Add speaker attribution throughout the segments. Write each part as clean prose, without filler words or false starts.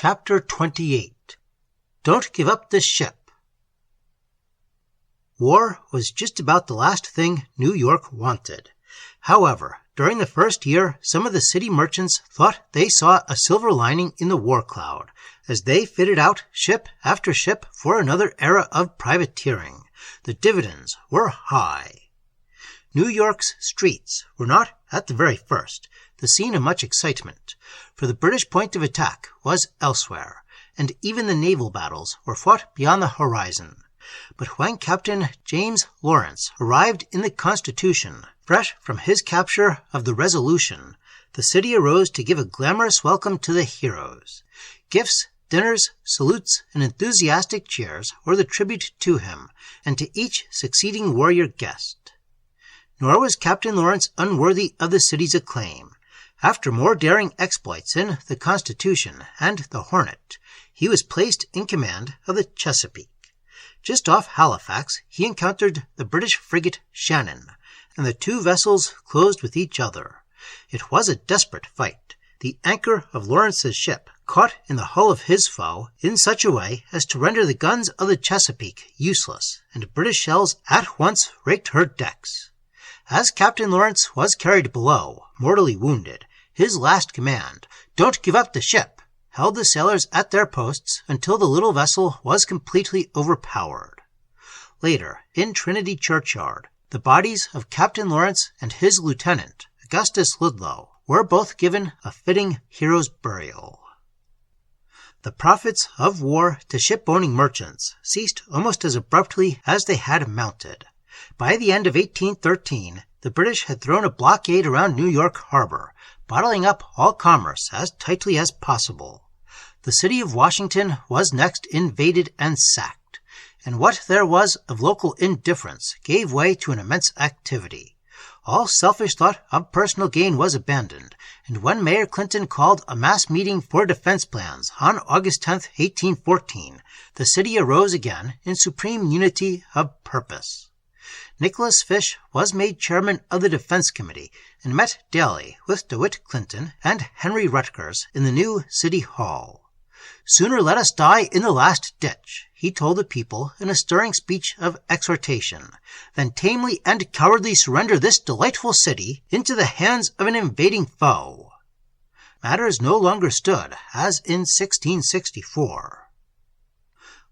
Speaker 1: Chapter 28. Don't Give Up the Ship. War was just about the last thing New York wanted. However, during the first year, some of the city merchants thought they saw a silver lining in the war cloud, as they fitted out ship after ship for another era of privateering. The dividends were high. New York's streets were not, at the very first, the scene of much excitement, for the British point of attack was elsewhere, and even the naval battles were fought beyond the horizon. But when Captain James Lawrence arrived in the Constitution, fresh from his capture of the Resolution, the city arose to give a glamorous welcome to the heroes. Gifts, dinners, salutes, and enthusiastic cheers were the tribute to him, and to each succeeding warrior guest. Nor was Captain Lawrence unworthy of the city's acclaim. After more daring exploits in the Constitution and the Hornet, he was placed in command of the Chesapeake. Just off Halifax, he encountered the British frigate Shannon, and the two vessels closed with each other. It was a desperate fight. The anchor of Lawrence's ship caught in the hull of his foe in such a way as to render the guns of the Chesapeake useless, and British shells at once raked her decks. As Captain Lawrence was carried below, mortally wounded, his last command, "Don't give up the ship," held the sailors at their posts until the little vessel was completely overpowered. Later, in Trinity Churchyard, the bodies of Captain Lawrence and his lieutenant, Augustus Ludlow, were both given a fitting hero's burial. The profits of war to ship-owning merchants ceased almost as abruptly as they had mounted. By the end of 1813, the British had thrown a blockade around New York Harbor, bottling up all commerce as tightly as possible. The city of Washington was next invaded and sacked, and what there was of local indifference gave way to an immense activity. All selfish thought of personal gain was abandoned, and when Mayor Clinton called a mass meeting for defense plans on August 10, 1814, the city arose again in supreme unity of purpose. Nicholas Fish was made chairman of the Defense Committee and met daily with DeWitt Clinton and Henry Rutgers in the new City Hall. "Sooner let us die in the last ditch," he told the people in a stirring speech of exhortation, "than tamely and cowardly surrender this delightful city into the hands of an invading foe." Matters no longer stood as in 1664.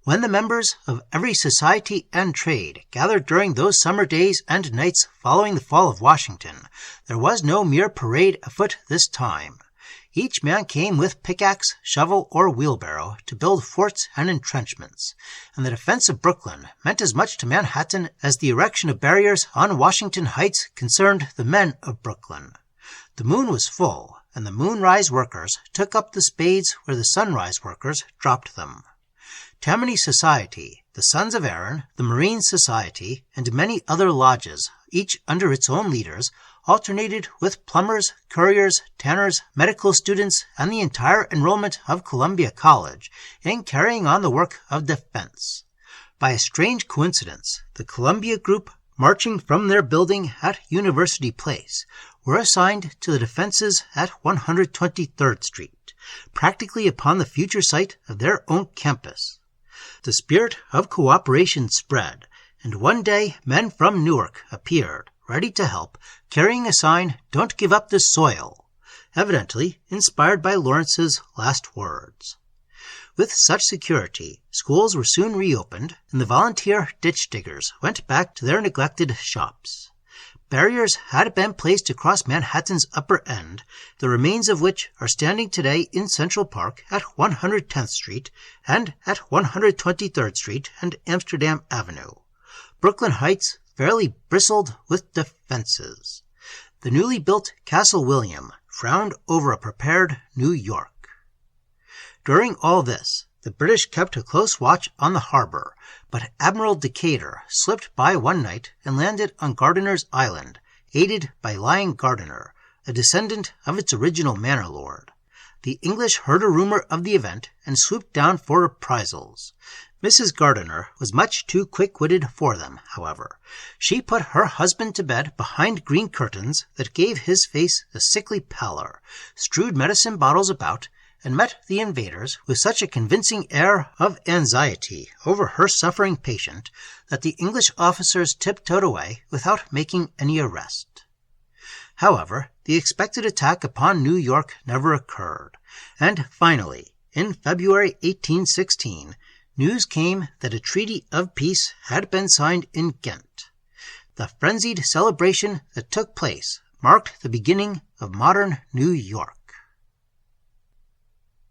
Speaker 1: When the members of every society and trade gathered during those summer days and nights following the fall of Washington, there was no mere parade afoot this time. Each man came with pickaxe, shovel, or wheelbarrow to build forts and entrenchments, and the defense of Brooklyn meant as much to Manhattan as the erection of barriers on Washington Heights concerned the men of Brooklyn. The moon was full, and the moonrise workers took up the spades where the sunrise workers dropped them. Tammany Society, the Sons of Aaron, the Marine Society, and many other lodges, each under its own leaders, alternated with plumbers, couriers, tanners, medical students, and the entire enrollment of Columbia College in carrying on the work of defense. By a strange coincidence, the Columbia group, marching from their building at University Place, were assigned to the defenses at 123rd Street, practically upon the future site of their own campus. The spirit of cooperation spread, and one day men from Newark appeared, ready to help, carrying a sign, "Don't give up the soil," evidently inspired by Lawrence's last words. With such security, schools were soon reopened, and the volunteer ditch diggers went back to their neglected shops. Barriers had been placed across Manhattan's upper end, the remains of which are standing today in Central Park at 110th Street and at 123rd Street and Amsterdam Avenue. Brooklyn Heights fairly bristled with defenses. The newly built Castle William frowned over a prepared New York. During all this, the British kept a close watch on the harbor, but Admiral Decatur slipped by one night and landed on Gardiner's Island, aided by Lion Gardiner, a descendant of its original manor lord. The English heard a rumor of the event and swooped down for reprisals. Mrs. Gardiner was much too quick-witted for them, however. She put her husband to bed behind green curtains that gave his face a sickly pallor, strewed medicine bottles about, and met the invaders with such a convincing air of anxiety over her suffering patient that the English officers tiptoed away without making any arrest. However, the expected attack upon New York never occurred, and finally, in February 1816, news came that a treaty of peace had been signed in Ghent. The frenzied celebration that took place marked the beginning of modern New York.